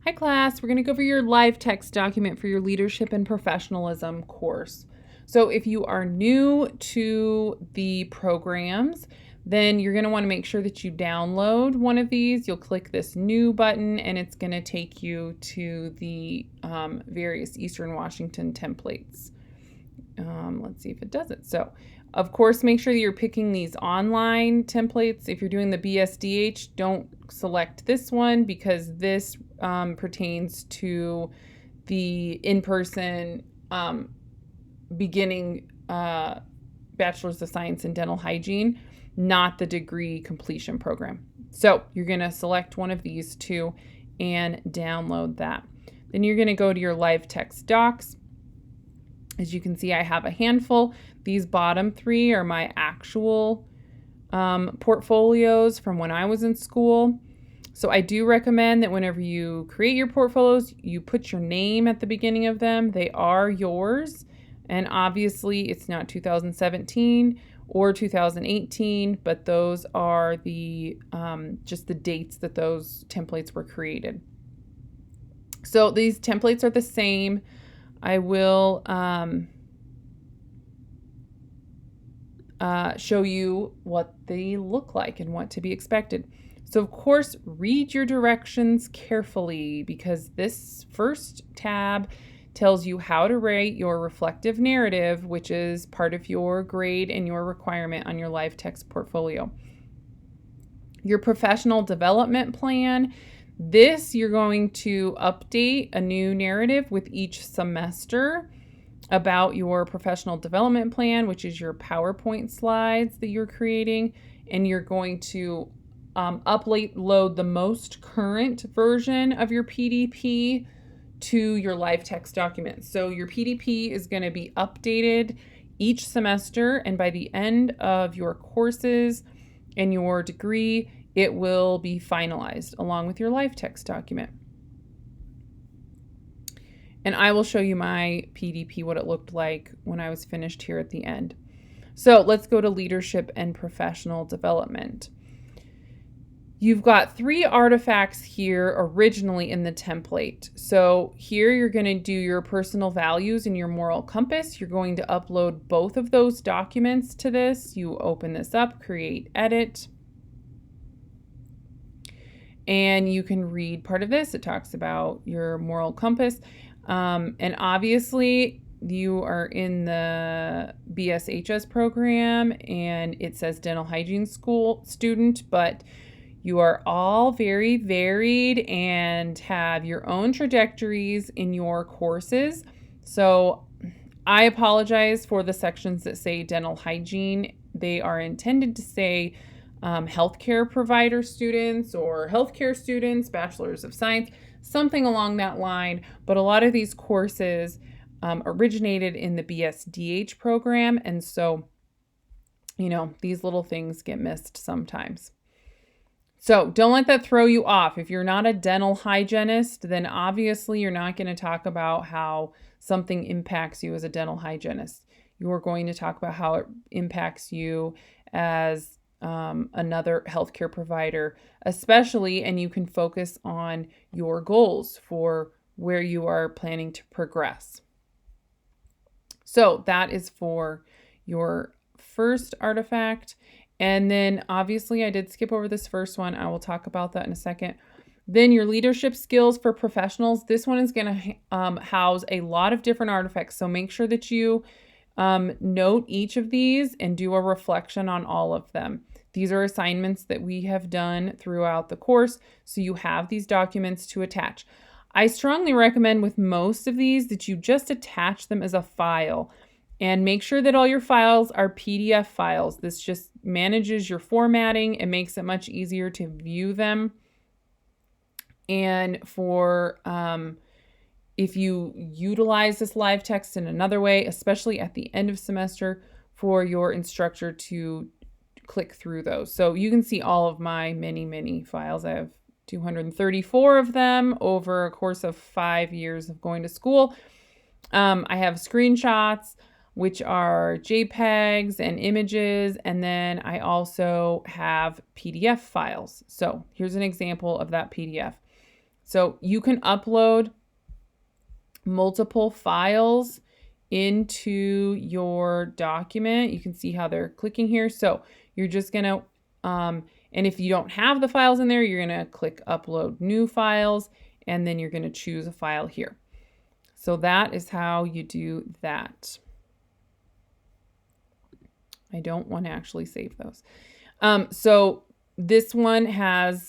Hi class, we're going to go over your live text document for your leadership and professionalism course. So if you are new to the programs, then you're going to want to make sure that you download one of these. You'll click this new button and it's going to take you to the various Eastern Washington templates. Let's see if it does it. So of course, make sure that you're picking these online templates. If you're doing the BSDH, don't select this one because this pertains to the in-person beginning Bachelor's of Science in Dental Hygiene, not the degree completion program. So you're going to select one of these two and download that. Then you're going to go to your live text docs. As you can see, I have a handful. These bottom three are my actual portfolios from when I was in school. So I do recommend that whenever you create your portfolios, you put your name at the beginning of them. They are yours. And obviously, it's not 2017 or 2018, but those are the just the dates that those templates were created. So these templates are the same. I will show you what they look like and what to be expected. So of course, read your directions carefully because this first tab tells you how to write your reflective narrative, which is part of your grade and your requirement on your live text portfolio. Your professional development plan. This, you're going to update a new narrative with each semester about your professional development plan, which is your PowerPoint slides that you're creating. And you're going to upload the most current version of your PDP to your live text document. So your PDP is going to be updated each semester. And by the end of your courses and your degree, it will be finalized along with your live text document. And I will show you my PDP, what it looked like when I was finished here at the end. So let's go to leadership and professional development. You've got 3 artifacts here originally in the template. So here you're going to do your personal values and your moral compass. You're going to upload both of those documents to this. You open this up, create, edit. And you can read part of this. It talks about your moral compass. And obviously, you are in the BSHS program, and it says dental hygiene school student, but you are all very varied and have your own trajectories in your courses. So I apologize for the sections that say dental hygiene. They are intended to say healthcare provider students or healthcare students, bachelors of science, something along that line. But a lot of these courses originated in the BSDH program. And so, these little things get missed sometimes. So don't let that throw you off. If you're not a dental hygienist, then obviously you're not going to talk about how something impacts you as a dental hygienist. You're going to talk about how it impacts you as another healthcare provider, especially, and you can focus on your goals for where you are planning to progress. So that is for your first artifact. And then obviously I did skip over this first one. I will talk about that in a second. Then your leadership skills for professionals. This one is going to house a lot of different artifacts. So make sure that you note each of these and do a reflection on all of them. These are assignments that we have done throughout the course, so you have these documents to attach. I strongly recommend with most of these that you just attach them as a file and make sure that all your files are PDF files. This just manages your formatting. It makes it much easier to view them. And for if you utilize this live text in another way, especially at the end of semester, for your instructor to click through those. So you can see all of my many files. I have 234 of them over a course of 5 years of going to school. I have screenshots, which are JPEGs and images, and then I also have PDF files. So here's an example of that PDF. So you can upload multiple files into your document. You can see how they're clicking here. So you're just going to, and if you don't have the files in there, you're going to click upload new files, and then you're going to choose a file here. So that is how you do that. I don't want to actually save those. So this one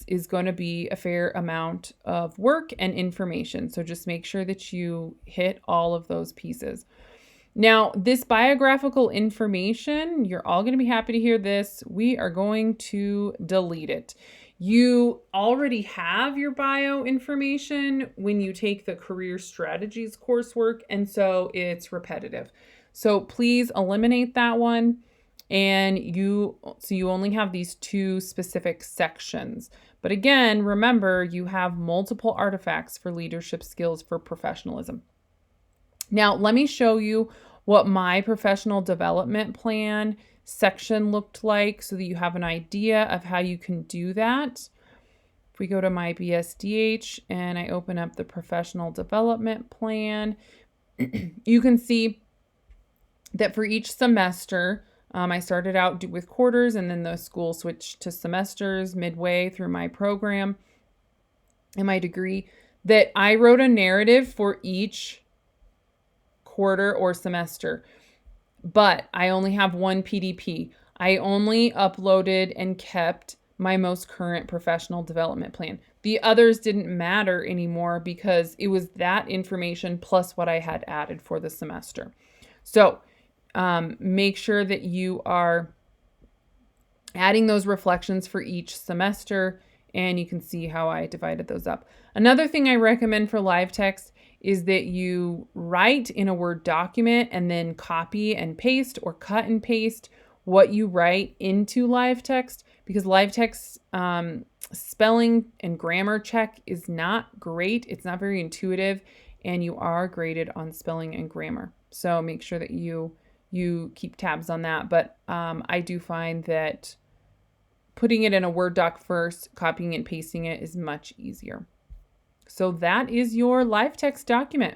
is going to be a fair amount of work and information. So just make sure that you hit all of those pieces. Now, this biographical information, you're all going to be happy to hear this. We are going to delete it. You already have your bio information when you take the career strategies coursework, and so it's repetitive. So please eliminate that one. And you only have these 2 specific sections. But again, remember, you have multiple artifacts for leadership skills for professionalism. Now, let me show you what my professional development plan section looked like so that you have an idea of how you can do that. If we go to my BSDH and I open up the professional development plan, you can see that for each semester, I started out with quarters, and then the school switched to semesters midway through my program and my degree, that I wrote a narrative for each quarter or semester. But I only have one PDP. I only uploaded and kept my most current professional development plan. The others didn't matter anymore because it was that information plus what I had added for the semester. So make sure that you are adding those reflections for each semester, and you can see how I divided those up. Another thing I recommend for livetext is that you write in a Word document and then copy and paste or cut and paste what you write into livetext, because livetext spelling and grammar check is not great. It's not very intuitive, and you are graded on spelling and grammar. So make sure that you keep tabs on that. But I do find that putting it in a Word doc first, copying and pasting it is much easier. So that is your livetext document.